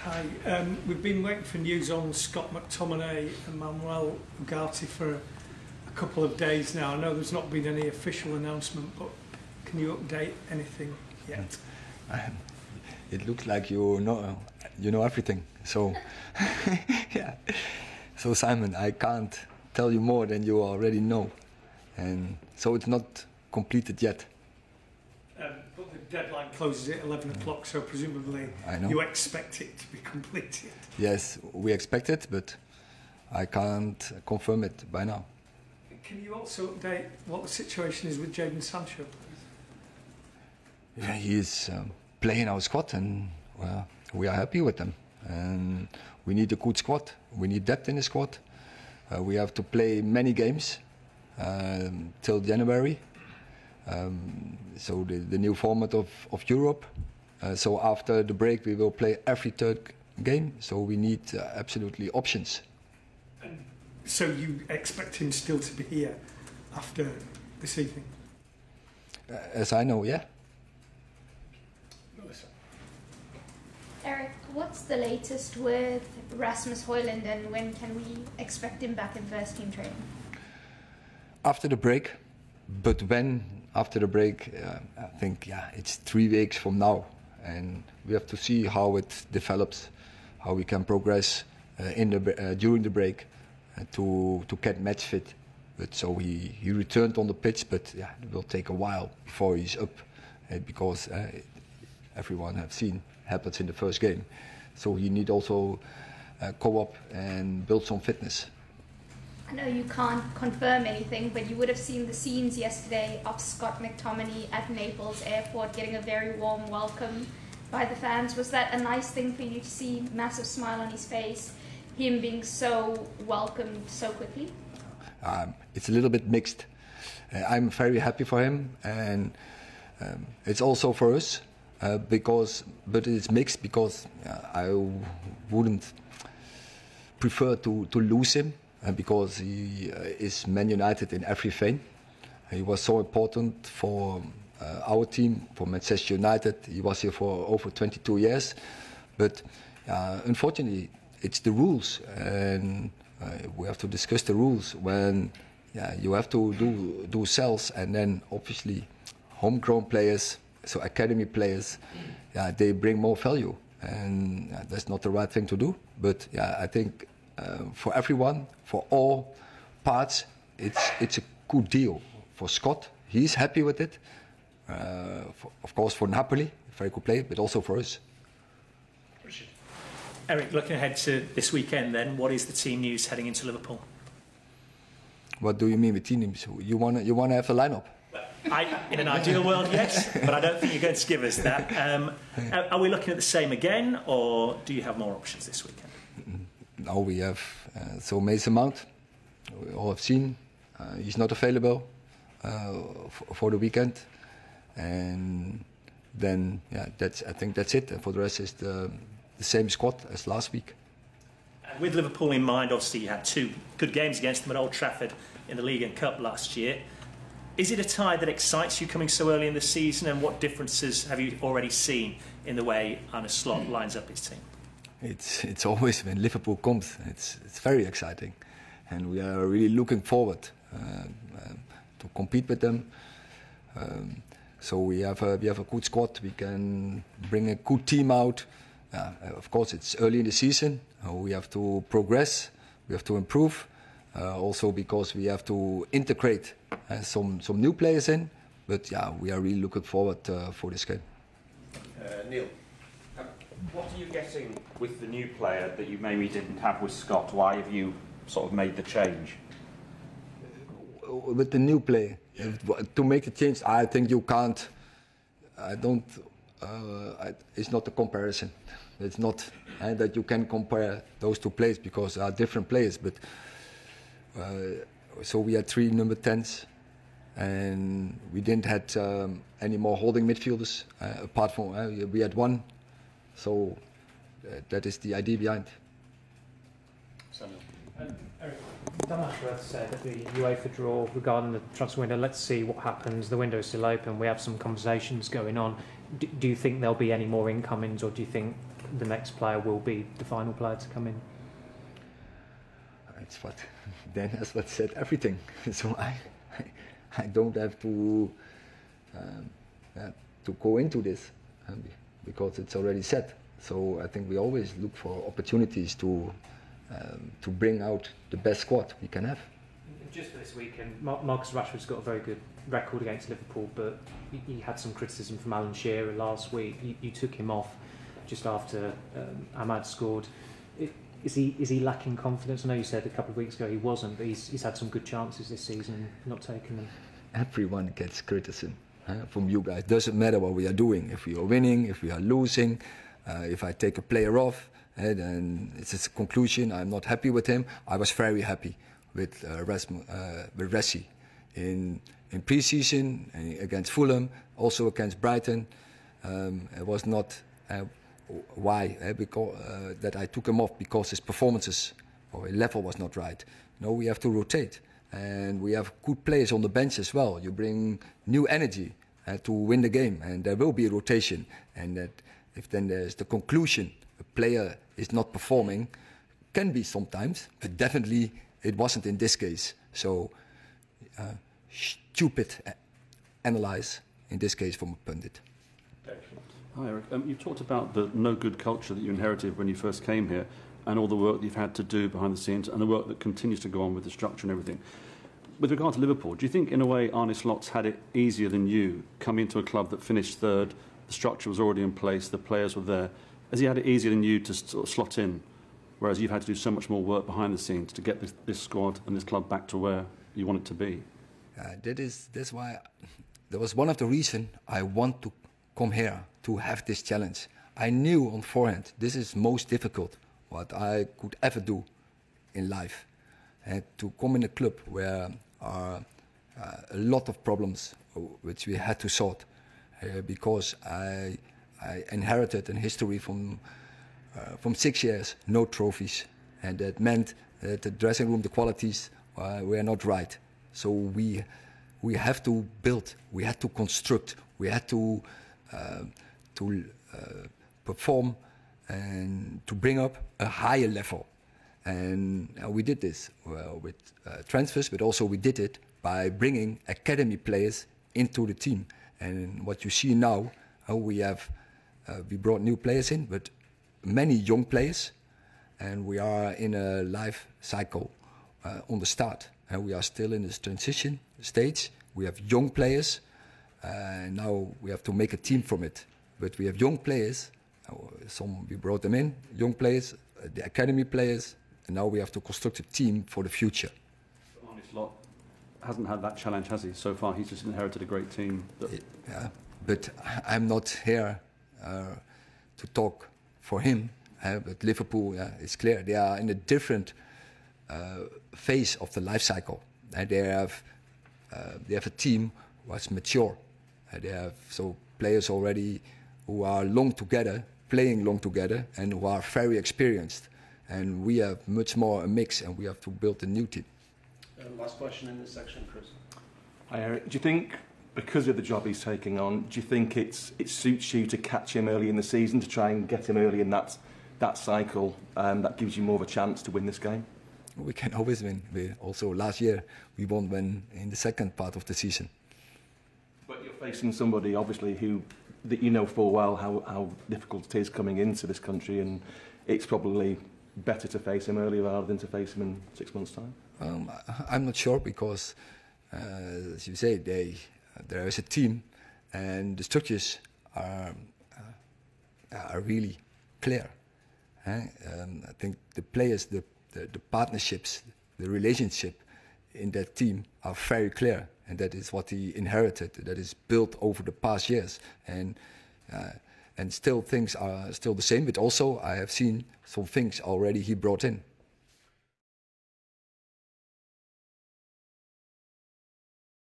Hi, we've been waiting for news on Scott McTominay and Manuel Ugarte for a couple of days now. I know there's not been any official announcement, but can you update anything yet? It looks like you know everything. So, yeah. So Simon, I can't tell you more than you already know, and so it's not completed yet. But the deadline closes at 11 o'clock, so presumably you expect it to be completed. Yes, we expect it, but I can't confirm it by now. Can you also update what the situation is with Jadon Sancho, please? Yeah, he is playing our squad, and we are happy with them. And we need a good squad. We need depth in the squad. We have to play many games till January. So the new format of Europe. So after the break, we will play every third game. So we need absolutely options. So you expect him still to be here after this evening? As I know, yeah. Erik, what's the latest with Rasmus Højlund, and when can we expect him back in first team training? After the break, but when after the break, I think it's 3 weeks from now, and we have to see how it develops, how we can progress during the break to get match fit. But so he returned on the pitch, but it will take a while before he's up, because everyone have seen happens in the first game. So he need also co-op and build some fitness. I know you can't confirm anything, but you would have seen the scenes yesterday of Scott McTominay at Naples airport getting a very warm welcome by the fans. Was that a nice thing for you to see? Massive smile on his face, him being so welcomed so quickly? It's a little bit mixed. I'm very happy for him, and it's also for us. But it's mixed because I wouldn't prefer to lose him because he is Man United in every vein. He was so important for our team, for Manchester United. He was here for over 22 years. But unfortunately, it's the rules, and we have to discuss the rules when you have to do sales, and then obviously homegrown players. So academy players, they bring more value, and that's not the right thing to do. But I think for everyone, for all parts, it's a good deal. For Scott, he's happy with it. Of course, for Napoli, very good play, but also for us. Erik, looking ahead to this weekend, then, what is the team news heading into Liverpool? What do you mean with team news? You wanna have a lineup? In an ideal world, yes, but I don't think you're going to give us that. Are we looking at the same again, or do you have more options this weekend? No, we have so Mason Mount. We all have seen he's not available for the weekend, and then I think that's it. And for the rest, is the same squad as last week. With Liverpool in mind, obviously you had 2 good games against them at Old Trafford in the Liga and Cup last year. Is it a tie that excites you coming so early in the season, and what differences have you already seen in the way Arne Slot lines up his team? It's always when Liverpool comes, it's very exciting, and we are really looking forward to compete with them. So we have a good squad. We can bring a good team out. Of course, it's early in the season. We have to progress. We have to improve. Also because we have to integrate some new players in, but we are really looking forward for this game. Neil, what are you getting with the new player that you maybe didn't have with Scott? Why have you sort of made the change? With the new player, to make the change, I think you can't. It's not a comparison. It's not that you can compare those 2 players because they are different players, but. So we had 3 number 10s, and we didn't have any more holding midfielders apart from we had 1. So that is the idea behind. Erik, Dan Ashworth said at the UEFA draw regarding the transfer window, let's see what happens. The window's still open. We have some conversations going on. Do you think there'll be any more incomings, or do you think the next player will be the final player to come in? It's what Dan has said everything. So I don't have to go into this because it's already said. So I think we always look for opportunities to bring out the best squad we can have. Just for this weekend, Marcus Rashford's got a very good record against Liverpool, but he had some criticism from Alan Shearer last week. You took him off just after Ahmad scored. Is he lacking confidence? I know you said a couple of weeks ago he wasn't, but he's had some good chances this season and not taken them. Everyone gets criticism from you guys. Doesn't matter what we are doing. If we are winning, if we are losing, if I take a player off, then it's a conclusion. I'm not happy with him. I was very happy with Rashford in pre-season against Fulham, also against Brighton. It was not because that I took him off because his performances or his level was not right. No, we have to rotate, and we have good players on the bench as well. You bring new energy to win the game, and there will be a rotation. And that if then there's the conclusion a player is not performing, can be sometimes, but definitely it wasn't in this case. So stupid analyze in this case from a pundit. Hi Erik, you talked about the no good culture that you inherited when you first came here and all the work that you've had to do behind the scenes and the work that continues to go on with the structure and everything. With regard to Liverpool, do you think in a way Arne Slot's had it easier than you coming into a club that finished third, the structure was already in place, the players were there? Has he had it easier than you to sort of slot in, whereas you've had to do so much more work behind the scenes to get this squad and this club back to where you want it to be? That's why that was one of the reasons I want to come here to have this challenge. I knew on forehand this is most difficult what I could ever do in life, and to come in a club where are a lot of problems which we had to sort because I inherited a history from 6 years, no trophies, and that meant that the dressing room, the qualities were not right. So we have to build, we had to construct, we had to perform and to bring up a higher level. And we did this with transfers, but also we did it by bringing academy players into the team. And what you see now, we brought new players in, but many young players, and we are in a life cycle on the start. And we are still in this transition stage. We have young players, and now we have to make a team from it. But we have young players, we brought them in, young players, the academy players, and now we have to construct a team for the future. Arne Slot hasn't had that challenge, has he? So far, he's just inherited a great team. Yeah, but I'm not here to talk for him. But Liverpool, it's clear, they are in a different phase of the life cycle. They have a team who's mature. They have players already who are long together, playing long together, and who are very experienced. And we have much more a mix, and we have to build a new team. Last question in this section, Chris. Hi Erik, do you think, because of the job he's taking on, do you think it suits you to catch him early in the season, to try and get him early in that cycle, that gives you more of a chance to win this game? We can always win. Also last year we won when in the second part of the season. But you're facing somebody obviously that you know full well how difficult it is coming into this country, and it's probably better to face him early rather than to face him in 6 months' time. I'm not sure because, as you say, there is a team, and the structures are really clear. I think the players, the partnerships, the relationship in that team are very clear, and that is what he inherited. That is built over the past years, and still things are still the same. But also, I have seen some things already he brought in.